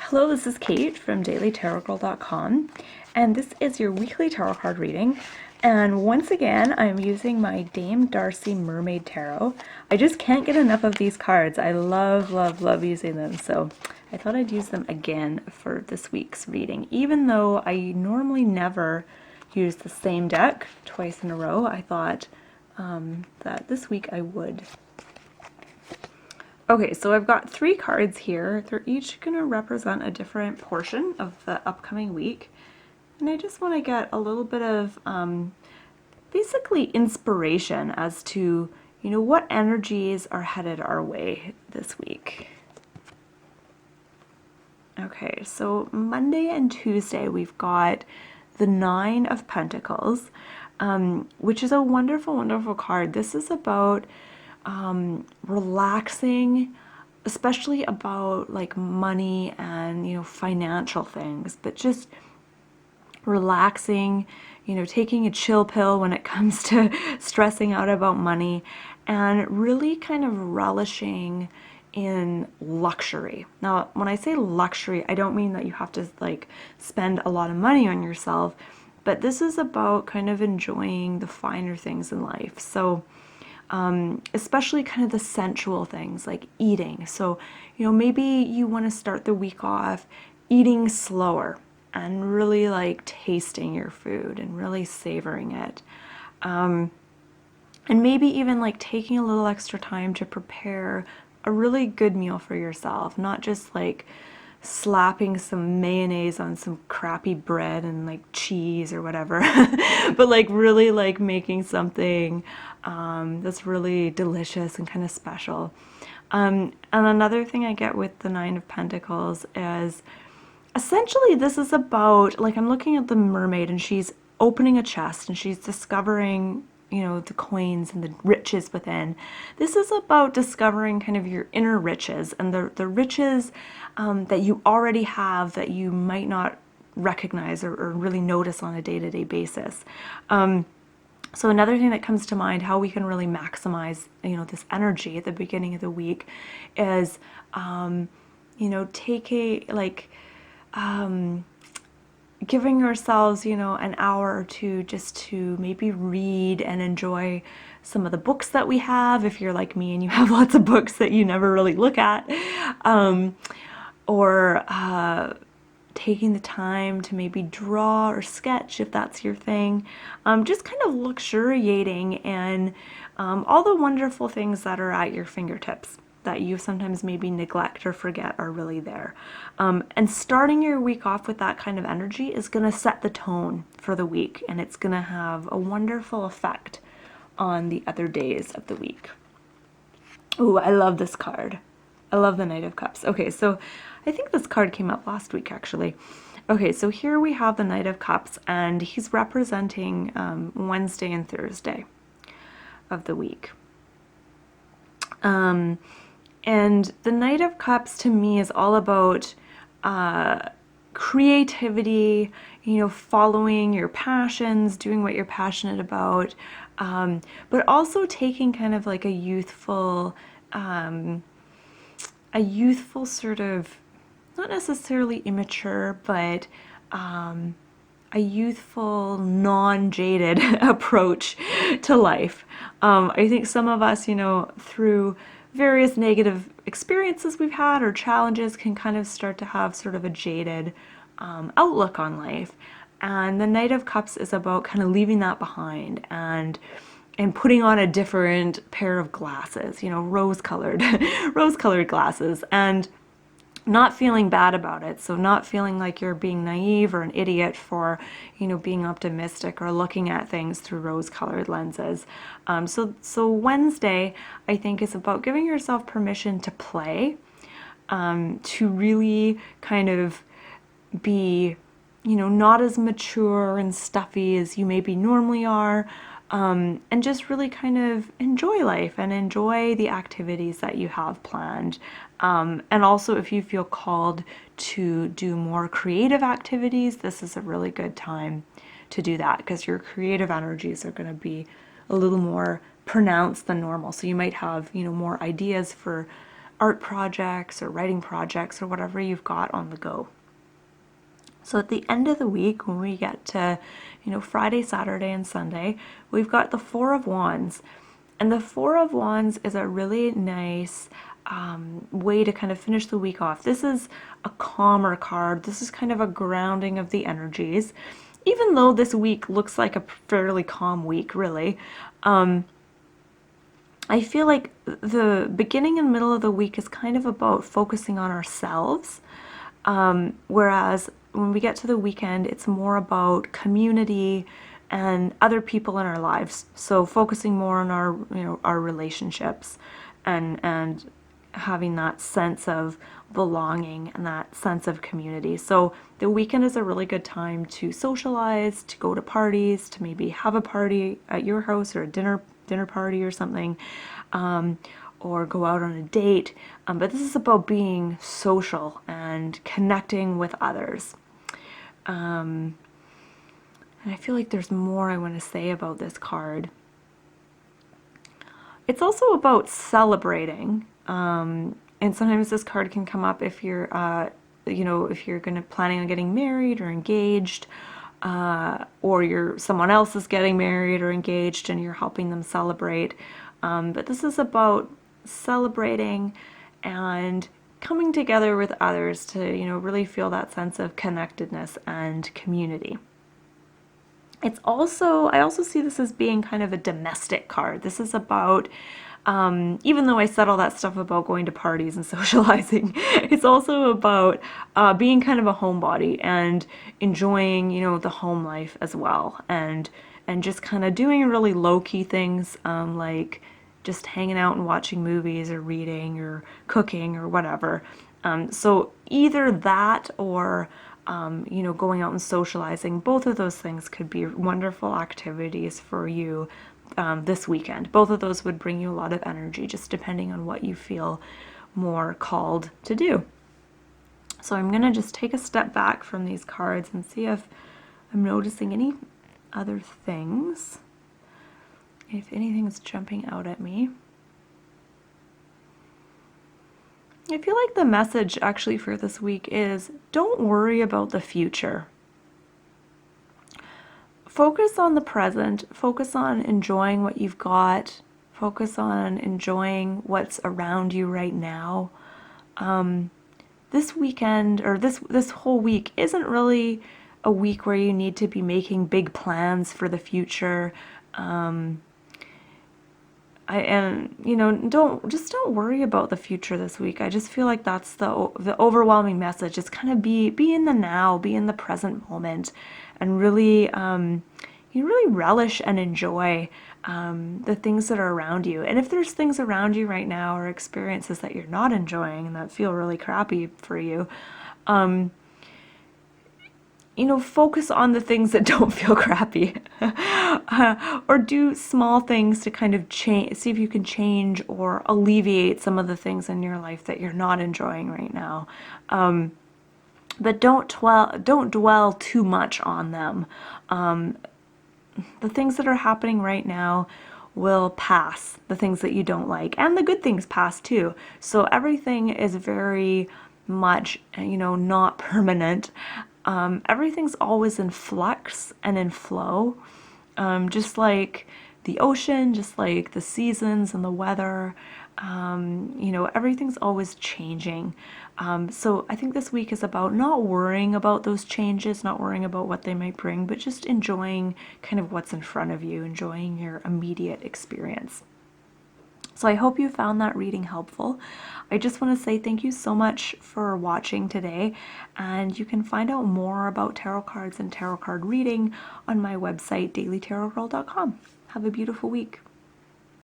Hello, this is Kate from dailytarotgirl.com, and this is your weekly tarot card reading. And once again, I'm using my Dame Darcy Mermaid Tarot. I just can't get enough of these cards. I love, love, love using them, so I thought I'd use them again for this week's reading. Even though I normally never use the same deck twice in a row, I thought that this week I would. Okay, so I've got 3 cards here. They're each going to represent a different portion of the upcoming week. And I just want to get a little bit of basically inspiration as to, what energies are headed our way this week. Okay, so Monday and Tuesday we've got the 9 of Pentacles, which is a wonderful, wonderful card. This is about relaxing, especially about like money and financial things, but just relaxing, taking a chill pill when it comes to stressing out about money, and really kind of relishing in luxury. Now, when I say luxury, I don't mean that you have to like spend a lot of money on yourself, but this is about kind of enjoying the finer things in life. So especially kind of the sensual things like eating. So, maybe you want to start the week off eating slower and really like tasting your food and really savoring it. And maybe even like taking a little extra time to prepare a really good meal for yourself, not just like slapping some mayonnaise on some crappy bread and like cheese or whatever, but like really like making something that's really delicious and kind of special. And another thing I get with the 9 of Pentacles is essentially this is about, like, I'm looking at the mermaid and she's opening a chest and she's discovering the coins and the riches within. This is about discovering kind of your inner riches and the riches that you already have that you might not recognize or really notice on a day-to-day basis. So another thing that comes to mind, how we can really maximize, this energy at the beginning of the week is, giving yourselves, an hour or two just to maybe read and enjoy some of the books that we have, if you're like me and you have lots of books that you never really look at, or taking the time to maybe draw or sketch if that's your thing, just kind of luxuriating in all the wonderful things that are at your fingertips that you sometimes maybe neglect or forget are really there. And starting your week off with that kind of energy is going to set the tone for the week, and it's going to have a wonderful effect on the other days of the week. Ooh, I love this card. I love the Knight of Cups. Okay, so I think this card came up last week actually. Okay, so here we have the Knight of Cups, and he's representing Wednesday and Thursday of the week. And the Knight of Cups to me is all about creativity, following your passions, doing what you're passionate about, but also taking kind of like a youthful sort of, not necessarily immature, but a youthful, non-jaded approach to life. I think some of us, through various negative experiences we've had or challenges, can kind of start to have sort of a jaded outlook on life. And the Knight of Cups is about kind of leaving that behind and putting on a different pair of glasses, rose-colored rose-colored glasses, and not feeling bad about it. So not feeling like you're being naive or an idiot for, being optimistic or looking at things through rose-colored lenses. So Wednesday, I think, is about giving yourself permission to play, to really kind of be, not as mature and stuffy as you maybe normally are, and just really kind of enjoy life and enjoy the activities that you have planned. And also, if you feel called to do more creative activities, this is a really good time to do that, because your creative energies are going to be a little more pronounced than normal. So you might have, more ideas for art projects or writing projects or whatever you've got on the go. So at the end of the week, when we get to, Friday, Saturday, and Sunday, we've got the Four of Wands. And the Four of Wands is a really nice way to kind of finish the week off. This is a calmer card. This is kind of a grounding of the energies. Even though this week looks like a fairly calm week, really, I feel like the beginning and middle of the week is kind of about focusing on ourselves, whereas when we get to the weekend, it's more about community and other people in our lives. So focusing more on our relationships and having that sense of belonging and that sense of community. So the weekend is a really good time to socialize, to go to parties, to maybe have a party at your house or a dinner party or something, or go out on a date. But this is about being social and connecting with others. And I feel like there's more I want to say about this card. It's also about celebrating. And sometimes this card can come up if you're, if you're planning on getting married or engaged, or someone else is getting married or engaged and you're helping them celebrate. But this is about celebrating and coming together with others to, really feel that sense of connectedness and community. I also see this as being kind of a domestic card. This is about, even though I said all that stuff about going to parties and socializing, it's also about being kind of a homebody and enjoying, the home life as well, and just kind of doing really low-key things, like just hanging out and watching movies or reading or cooking or whatever. So either that or going out and socializing, both of those things could be wonderful activities for you this weekend. Both of those would bring you a lot of energy, just depending on what you feel more called to do. So I'm going to just take a step back from these cards and see if I'm noticing any other things, if anything's jumping out at me. I feel like the message actually for this week is don't worry about the future. Focus on the present, focus on enjoying what you've got, focus on enjoying what's around you right now. This weekend, or this whole week, isn't really a week where you need to be making big plans for the future. Don't worry about the future this week. I just feel like that's the overwhelming message. It's kind of be in the now, be in the present moment, and really really relish and enjoy the things that are around you. And if there's things around you right now or experiences that you're not enjoying and that feel really crappy for you, focus on the things that don't feel crappy, or do small things to kind of see if you can change or alleviate some of the things in your life that you're not enjoying right now. But don't dwell too much on them. The things that are happening right now will pass. The things that you don't like, and the good things pass too. So everything is very much, not permanent. Everything's always in flux and in flow, just like the ocean, just like the seasons and the weather. Everything's always changing. So I think this week is about not worrying about those changes, not worrying about what they might bring, but just enjoying kind of what's in front of you, enjoying your immediate experience. So I hope you found that reading helpful. I just want to say thank you so much for watching today, and you can find out more about tarot cards and tarot card reading on my website, dailytarotgirl.com. Have a beautiful week.